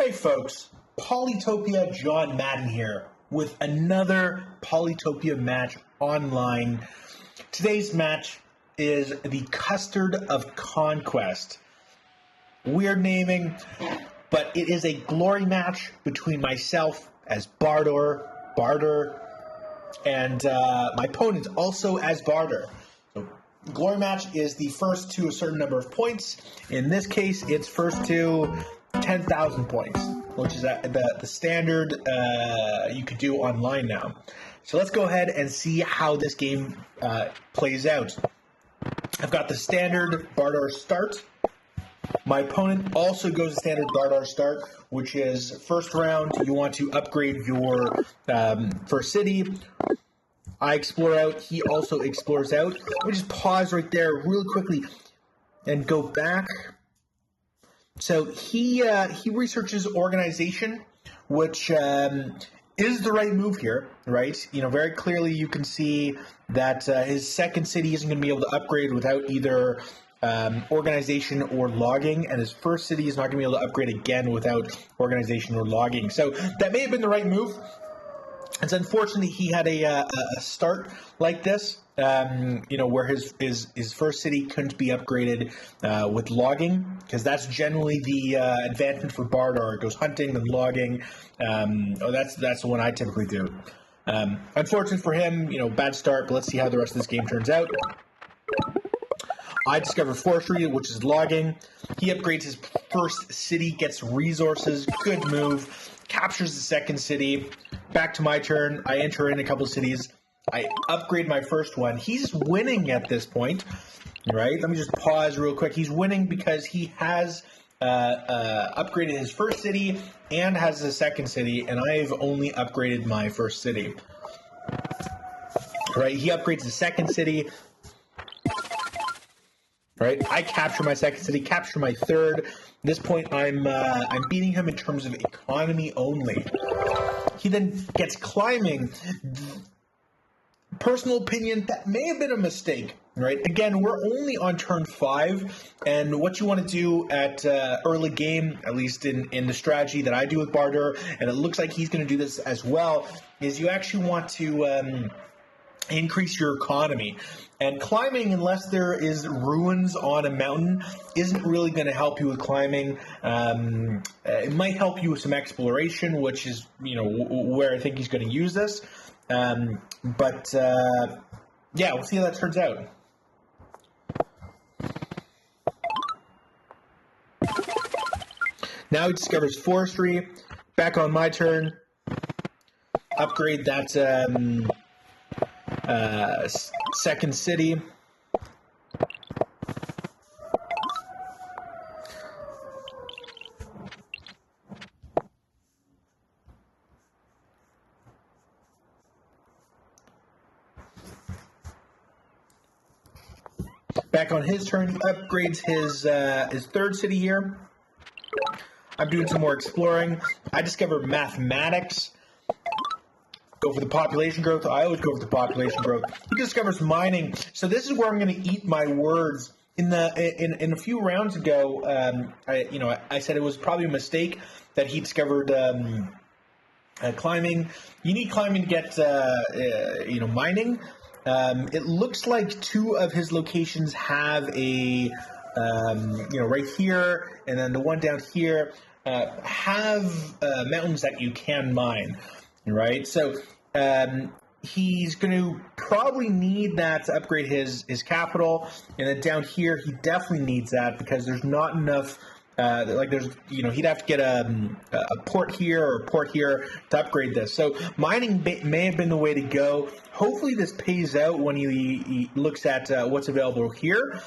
Hey folks, Polytopia John Madden here with another Polytopia match online. Today's match is the Custard of Conquest. Weird naming, but it is a glory match between myself as Bardur, and my opponent also as Bardur. So, glory match is the first to a certain number of points. In this case, it's first to 10,000 points, which is the standard you could do online now. So let's go ahead and see how this game plays out. I've got the standard Bardur start. My opponent also goes the standard Bardur start, which is first round, you want to upgrade your first city. I explore out, he also explores out. Let me just pause right there really quickly and go back. So he researches organization, which is the right move here, right? You know, very clearly you can see that his second city isn't going to be able to upgrade without either organization or logging, and his first city is not going to be able to upgrade again without organization or logging. So that may have been the right move. It's unfortunately he had a start like this, you know, where his first city couldn't be upgraded with logging, because that's generally the advancement for Bardur. It goes hunting, then logging. That's the one I typically do. Unfortunate for him, you know, bad start, but let's see how the rest of this game turns out. I discover forestry, which is logging. He upgrades his first city, gets resources, good move, captures the second city. Back to my turn. I enter in a couple of cities. I upgrade my first one. He's winning at this point, right? Let me just pause real quick. He's winning because he has upgraded his first city and has a second city, and I've only upgraded my first city. Right? He upgrades the second city. Right, I capture my second city, capture my third. At this point, I'm beating him in terms of economy only. He then gets climbing. Personal opinion, that may have been a mistake. Right, again, we're only on turn 5, and what you want to do at early game, at least in the strategy that I do with Bardur, and it looks like he's going to do this as well, is you actually want to increase your economy. And climbing, unless there is ruins on a mountain, isn't really going to help you with climbing. It might help you with some exploration, which is, you know, where I think he's going to use this. Yeah, we'll see how that turns out. Now he discovers forestry. Back on my turn. Upgrade that second city. Back on his turn, he upgrades his third city here. I'm doing some more exploring. I discover mathematics. Go for the population growth. I always go for the population growth. He discovers mining. So this is where I'm going to eat my words. In a few rounds ago, I said it was probably a mistake that he discovered climbing. You need climbing to get mining. It looks like 2 of his locations have a right here, and then the one down here have mountains that you can mine. Right, so he's going to probably need that to upgrade his capital, and then down here he definitely needs that because there's not enough. He'd have to get a port here or a port here to upgrade this. So mining may have been the way to go. Hopefully this pays out when he looks at what's available here,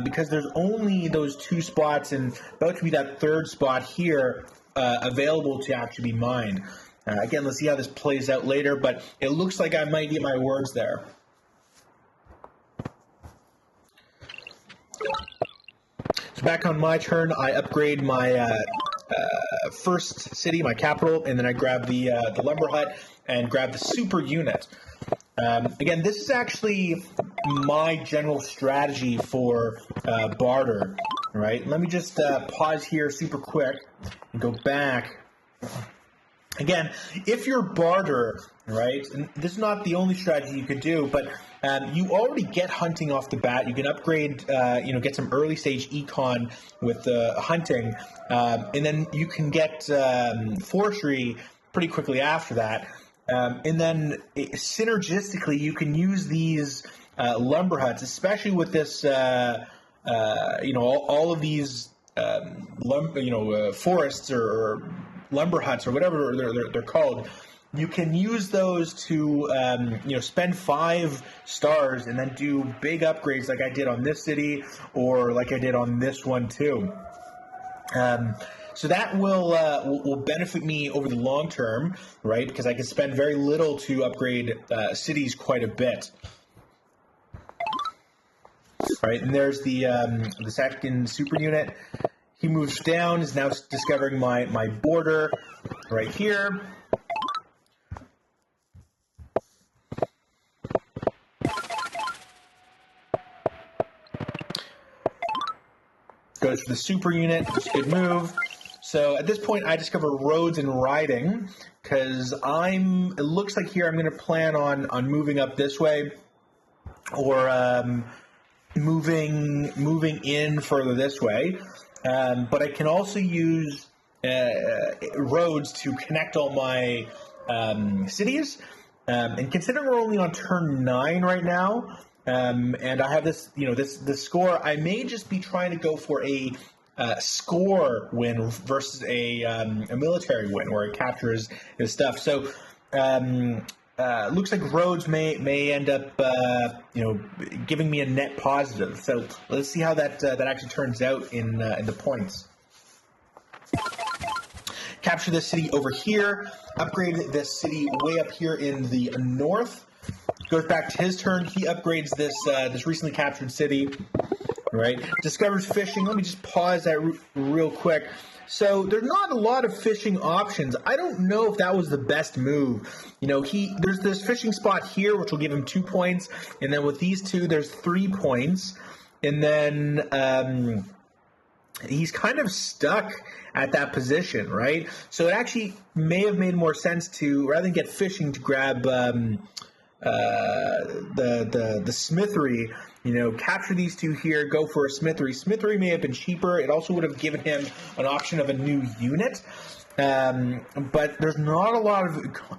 because there's only those 2 spots and about to be that third spot here available to actually be mined. Again, let's see how this plays out later, but it looks like I might get my words there. So back on my turn, I upgrade my first city, my capital, and then I grab the lumber hut and grab the super unit. Again, this is actually my general strategy for Bardur. All right, let me just pause here super quick and go back. Again, if you're Bardur, right, and this is not the only strategy you could do, but you already get hunting off the bat. You can upgrade, get some early stage econ with hunting, and then you can get forestry pretty quickly after that. And then synergistically, you can use these lumber huts, especially with this, all of these, forests or lumber huts or whatever they're called. You can use those to, spend 5 stars and then do big upgrades like I did on this city or like I did on this one too. So that will benefit me over the long term, right? Because I can spend very little to upgrade cities quite a bit. Right, and there's the second super unit. He moves down, is now discovering my border right here. Goes for the super unit, it's a good move. So at this point, I discover roads and riding, because it looks like here I'm going to plan on moving up this way, or moving in further this way. But I can also use roads to connect all my cities. And considering we're only on turn 9 right now, and I have this score, I may just be trying to go for a score win versus a military win where it captures his stuff. So looks like roads may end up giving me a net positive. So let's see how that actually turns out in the points. Capture this city over here. Upgrade this city way up here in the north. Goes back to his turn. He upgrades this recently captured city. Right. Discovers fishing. Let me just pause that real quick. So there's not a lot of fishing options. I don't know if that was the best move. There's this fishing spot here, which will give him 2 points. And then with these 2, there's 3 points. And then he's kind of stuck at that position, right? So it actually may have made more sense to, rather than get fishing, to grab the smithery. Capture these 2 here, go for a smithery. Smithery may have been cheaper. It also would have given him an option of a new unit. But there's not a lot of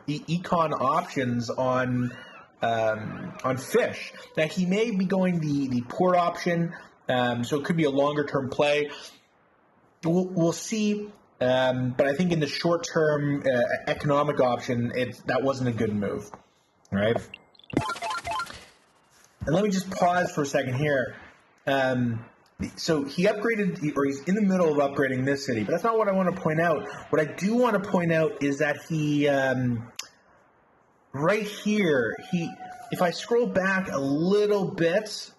econ options on fish. Now, he may be going the port option, so it could be a longer term play. We'll see. But I think in the short term economic option, that wasn't a good move, right? And let me just pause for a second here. So he upgraded, or he's in the middle of upgrading this city, but that's not what I want to point out. What I do want to point out is that he, right here, if I scroll back a little bit,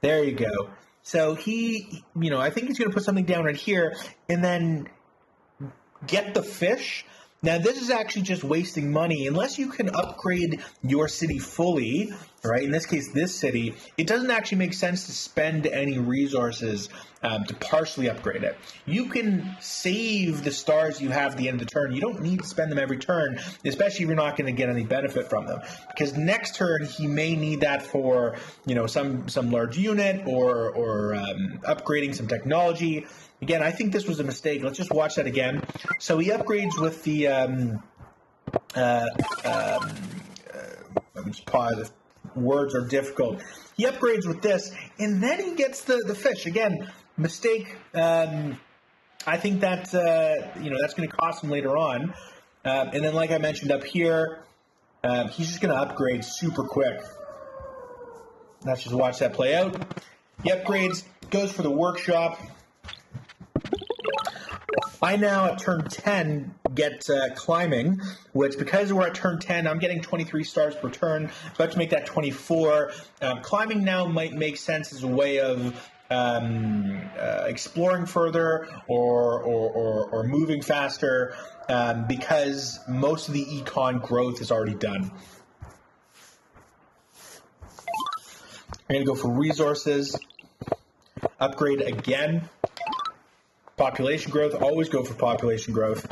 there you go. So he, I think he's going to put something down right here and then get the fish. Now, this is actually just wasting money. Unless you can upgrade your city fully, right? In this case, this city, it doesn't actually make sense to spend any resources to partially upgrade it. You can save the stars you have at the end of the turn. You don't need to spend them every turn, especially if you're not going to get any benefit from them. Because next turn, he may need that for, some large unit or upgrading some technology. Again, I think this was a mistake. Let's just watch that again. So he upgrades with the, let me just pause if words are difficult. He upgrades with this, and then he gets the fish. Again, mistake. I think that, that's going to cost him later on. And then, like I mentioned up here, he's just going to upgrade super quick. Let's just watch that play out. He upgrades, goes for the workshop. I now, at turn 10, get climbing, which, because we're at turn 10, I'm getting 23 stars per turn. About to make that 24. Climbing now might make sense as a way of exploring further or moving faster, because most of the econ growth is already done. I'm going to go for resources. upgrade again. Population growth, always go for population growth.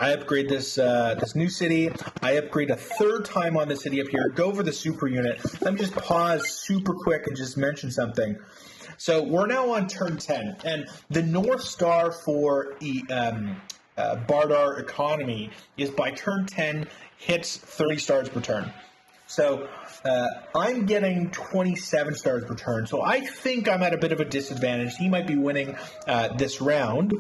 I upgrade this this new city. I upgrade a third time on the city up here. Go for the super unit. Let me just pause super quick and just mention something. So we're now on turn 10, and the North Star for Bardur economy is by turn 10 hits 30 stars per turn. So I'm getting 27 stars per turn. So I think I'm at a bit of a disadvantage. He might be winning this round.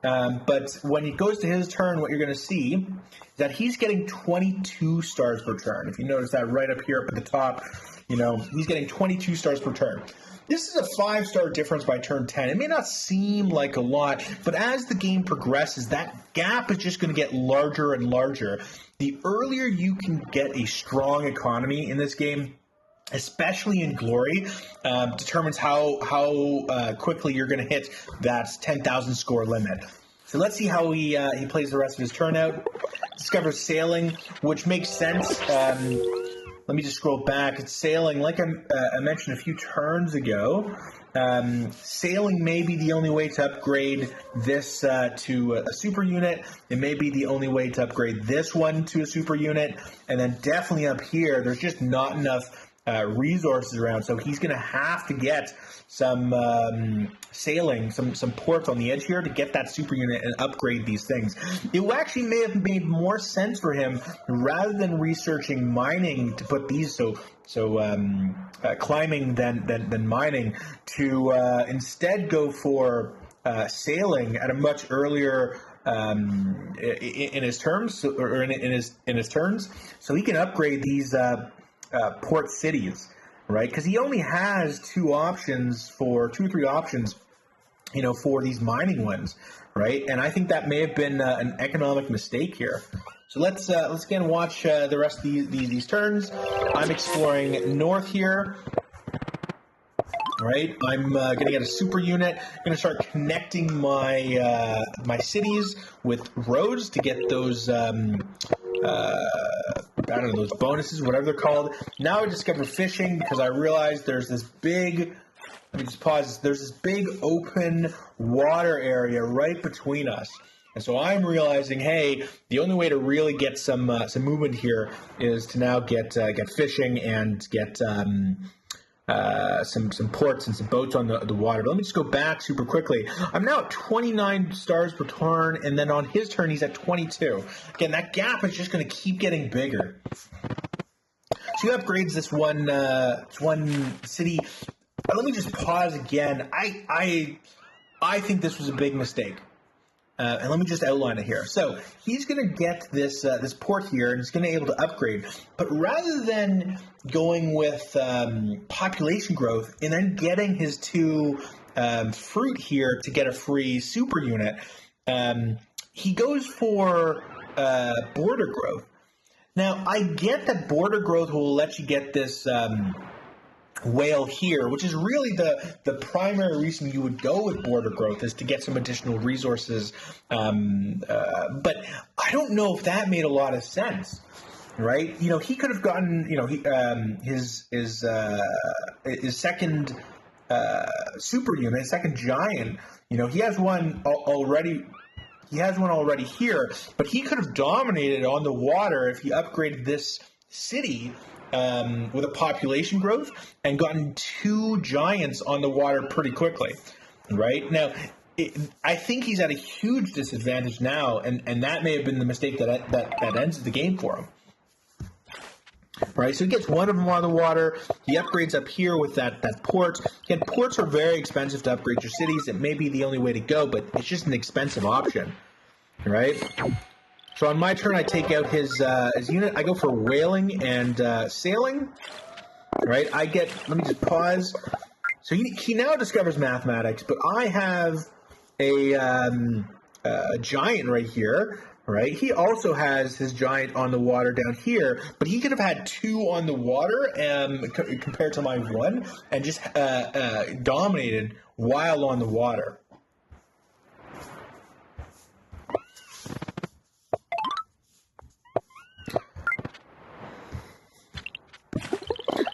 But when it goes to his turn, what you're going to see is that he's getting 22 stars per turn. If you notice that right up here up at the top, he's getting 22 stars per turn. This is a 5-star difference by turn 10. It may not seem like a lot, but as the game progresses, that gap is just going to get larger and larger. The earlier you can get a strong economy in this game, especially in Glory, determines how quickly you're going to hit that 10,000 score limit. So let's see how he plays the rest of his turn out. Discovers sailing, which makes sense. Let me just scroll back. It's sailing, like I mentioned a few turns ago. Sailing may be the only way to upgrade this to a super unit. It may be the only way to upgrade this one to a super unit. And then definitely up here, there's just not enough resources around, so he's going to have to get some sailing, some ports on the edge here to get that super unit and upgrade these things. It actually may have made more sense for him, rather than researching mining to put these climbing than mining, to instead go for sailing at a much earlier in his terms, or in his turns, so he can upgrade these port cities, right? Because he only has two or three options, for these mining ones, right? And I think that may have been an economic mistake here. So let's again watch the rest of these turns. I'm exploring north here. Right, I'm going to get a super unit. I'm going to start connecting my my cities with roads to get those I don't know, those bonuses, whatever they're called. Now I discover fishing because I realized there's this big, let me just pause, there's this big open water area right between us. And so I'm realizing, hey, the only way to really get some movement here is to now get fishing and get some ports and some boats on the water. But let me just go back super quickly. I'm now at 29 stars per turn, and then on his turn, he's at 22. Again, that gap is just going to keep getting bigger. So he upgrades this one city. But let me just pause again. I think this was a big mistake. And let me just outline it here. So he's going to get this port here, and he's going to be able to upgrade. But rather than going with population growth and then getting his two fruit here to get a free super unit, he goes for border growth. Now, I get that border growth will let you get this whale here, which is really the primary reason you would go with border growth, is to get some additional resources. But I don't know if that made a lot of sense, right? He could have gotten, his second super unit, second giant. He has one already. He has one already here, but he could have dominated on the water if he upgraded this city with a population growth and gotten two giants on the water pretty quickly, right? Now, I think he's at a huge disadvantage now, and that may have been the mistake that ends the game for him. Right, so he gets one of them on the water. He upgrades up here with that port. Again, ports are very expensive to upgrade your cities. It may be the only way to go, but it's just an expensive option, right? So on my turn, I take out his unit. I go for whaling and sailing, right? Let me just pause. So he now discovers mathematics, but I have a giant right here. Right, he also has his giant on the water down here, but he could have had two on the water compared to my one, and just dominated while on the water.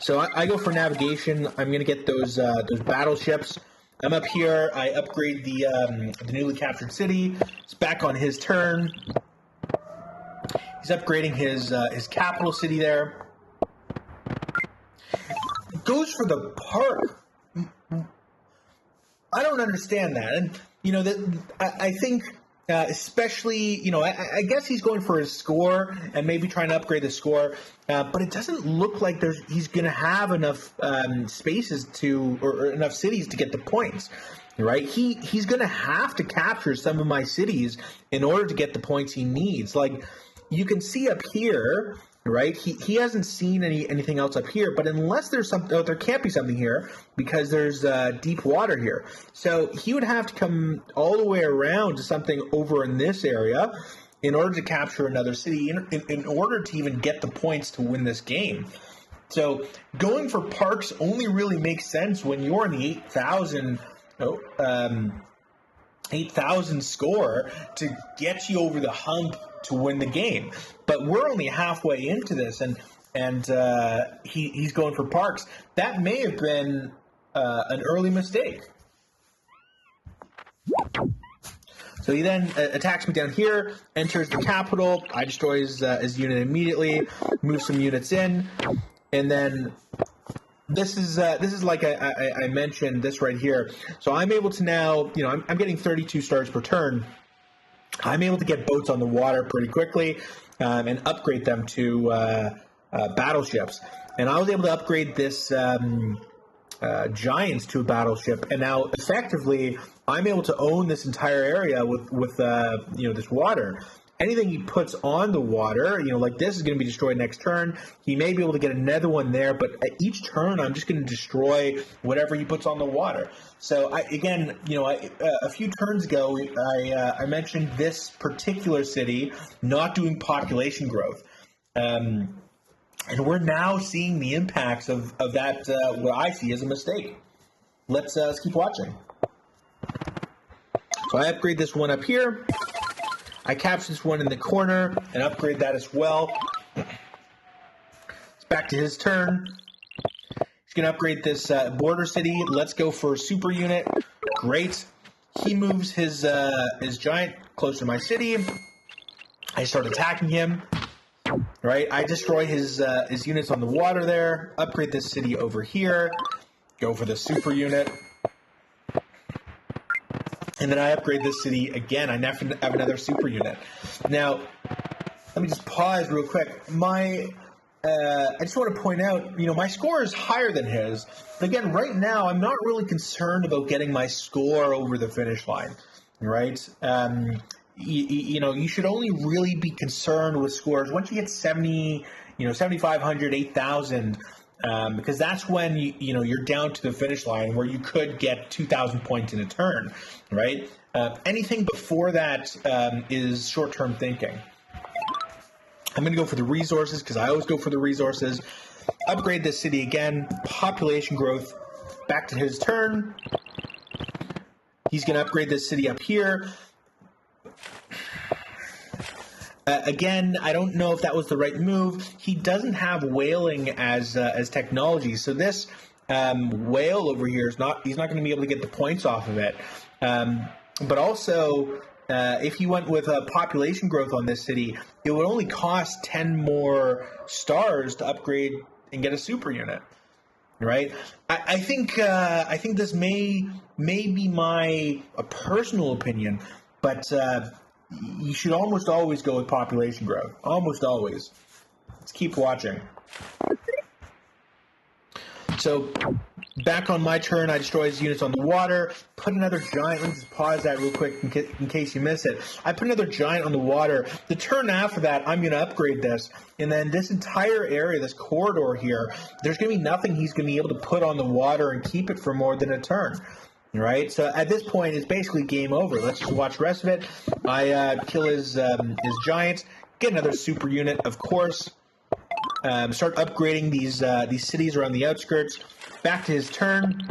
So I go for navigation. I'm going to get those battleships. I'm up here. I upgrade the newly captured city. It's back on his turn. He's upgrading his capital city there. Goes for the park. I don't understand that, and I think especially I guess he's going for his score and maybe trying to upgrade the score, but it doesn't look like he's going to have enough spaces or enough cities to get the points. Right? He's going to have to capture some of my cities in order to get the points he needs. Like you can see up here. Right, he hasn't seen anything else up here, but unless there's something, there can't be something here because there's deep water here. So he would have to come all the way around to something over in this area in order to capture another city, in order to even get the points to win this game. So going for parks only really makes sense when you're in the 8,000 score to get you over the hump to win the game. But we're only halfway into this, and he's going for parks. That may have been an early mistake. So he then attacks me down here, enters the capital. I destroy his unit immediately, move some units in, and then this is like I mentioned this right here. So I'm able to now, I'm getting 32 stars per turn. I'm able to get boats on the water pretty quickly and upgrade them to battleships. And I was able to upgrade this Giants to a battleship, and now effectively I'm able to own this entire area with this water. Anything he puts on the water, like this is going to be destroyed next turn. He may be able to get another one there, but at each turn, I'm just going to destroy whatever he puts on the water. So, a few turns ago, I mentioned this particular city not doing population growth. And we're now seeing the impacts of that, what I see as a mistake. Let's keep watching. So I upgrade this one up here. I capture this one in the corner and upgrade that as well. It's back to his turn. He's going to upgrade this border city. Let's go for a super unit. Great. He moves his giant closer to my city. I start attacking him. Right. I destroy his units on the water there. Upgrade this city over here. Go for the super unit. And then I upgrade this city again. I have another super unit. Now, let me just pause real quick. I just want to point out, my score is higher than his. But again, right now, I'm not really concerned about getting my score over the finish line, right? You should only really be concerned with scores once you get 7,500, 8,000. Because that's when you're down to the finish line where you could get 2,000 points in a turn, right? Anything before that is short-term thinking. I'm going to go for the resources because I always go for the resources. Upgrade this city again. Population growth. Back to his turn. He's going to upgrade this city up here. Again, I don't know if that was the right move. He doesn't have whaling as technology, so this whale over here he's not going to be able to get the points off of it. But also, if he went with population growth on this city, it would only cost 10 more stars to upgrade and get a super unit. Right? I think this may be my personal opinion, but. You should almost always go with population growth. Almost always. Let's keep watching. So, back on my turn, I destroy his units on the water. Put another giant. Let me just pause that real quick in case you miss it. I put another giant on the water. The turn after that, I'm going to upgrade this. And then this entire area, this corridor here, there's going to be nothing he's going to be able to put on the water and keep it for more than a turn. Right, so at this point, it's basically game over. Let's just watch the rest of it. I kill his giants, get another super unit, of course. Start upgrading these cities around the outskirts. Back to his turn.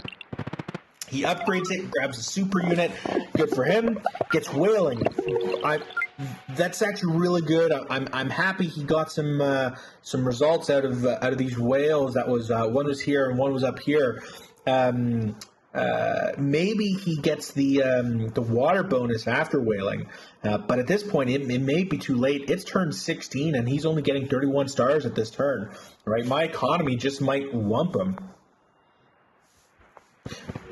He upgrades it, grabs a super unit. Good for him. Gets whaling. That's actually really good. I'm happy he got some results out of these whales. That was one was here and one was up here. maybe he gets the water bonus after whaling, but at this point it may be too late. It's turn 16 and he's only getting 31 stars at this turn, right? My economy just might wump him.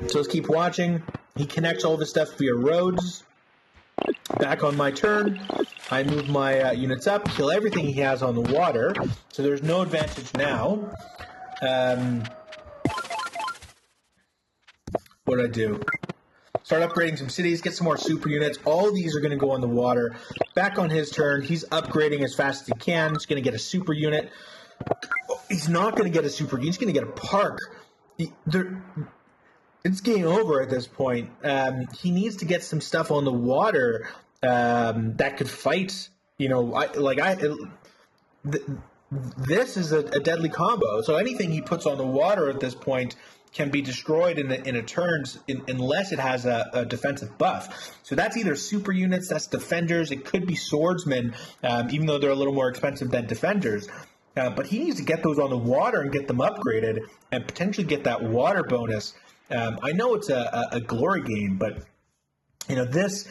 So let's keep watching. He connects all this stuff via roads. Back on my turn, I move my units up, kill everything he has on the water, so there's no advantage now. What do I do? Start upgrading some cities, get some more super units. All of these are going to go on the water. Back on his turn, he's upgrading as fast as he can. He's going to get a super unit. He's not going to get a super unit. He's going to get a park. It's game over at this point. He needs to get some stuff on the water that could fight. This is a deadly combo. So anything he puts on the water at this point can be destroyed in a turn unless it has a defensive buff. So that's either super units, that's defenders. It could be swordsmen, even though they're a little more expensive than defenders. But he needs to get those on the water and get them upgraded and potentially get that water bonus. I know it's a glory game, but this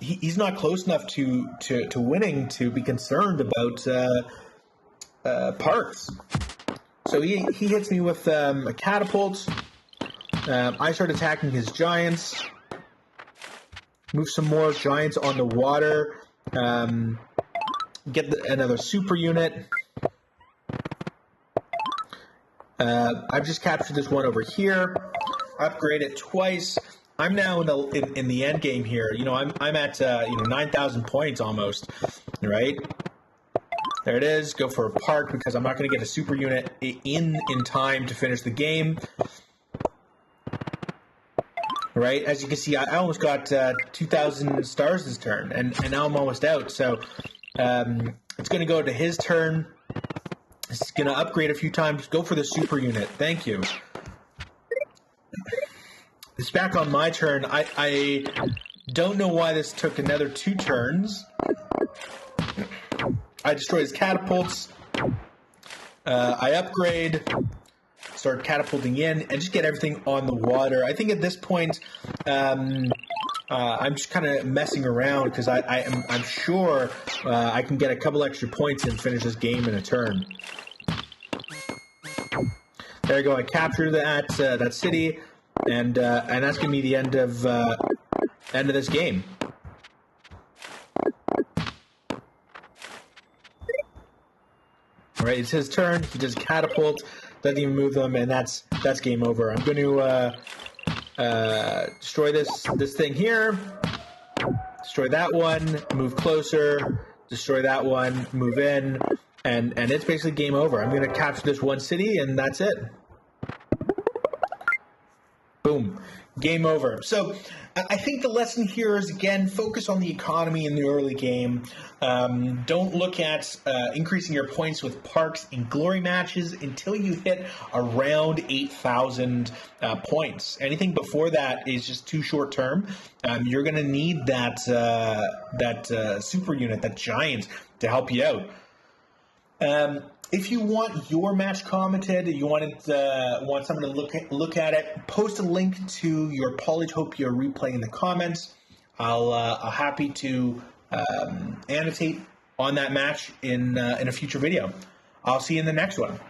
he's not close enough to winning to be concerned about parks. So he hits me with a catapult. I start attacking his giants. Move some more giants on the water. Get another super unit. I've just captured this one over here. Upgrade it twice. I'm now in the end game here. I'm at 9,000 points almost, right? There it is. Go for a park because I'm not going to get a super unit in time to finish the game. Right? As you can see, I almost got 2,000 stars this turn, and now I'm almost out. So it's going to go to his turn. It's going to upgrade a few times. Go for the super unit. Thank you. It's back on my turn. I don't know why this took another 2 turns. I destroy his catapults. I upgrade. Start catapulting in and just get everything on the water. I think at this point, I'm just kind of messing around because I'm sure I can get a couple extra points and finish this game in a turn. There you go. I captured that city, and that's going to be the end of this game. All right, it's his turn. He does catapult, doesn't even move them, and that's game over. I'm going to destroy this thing here. Destroy that one. Move closer. Destroy that one. Move in, and it's basically game over. I'm going to capture this one city, and that's it. Boom. Game over. So I think the lesson here is, again, focus on the economy in the early game. Don't look at increasing your points with parks in glory matches until you hit around 8,000 points. Anything before that is just too short term. You're going to need that super unit, that giant, to help you out. If you want your match commented, you want someone to look at it, post a link to your Polytopia replay in the comments. I'll happy to annotate on that match in a future video. I'll see you in the next one.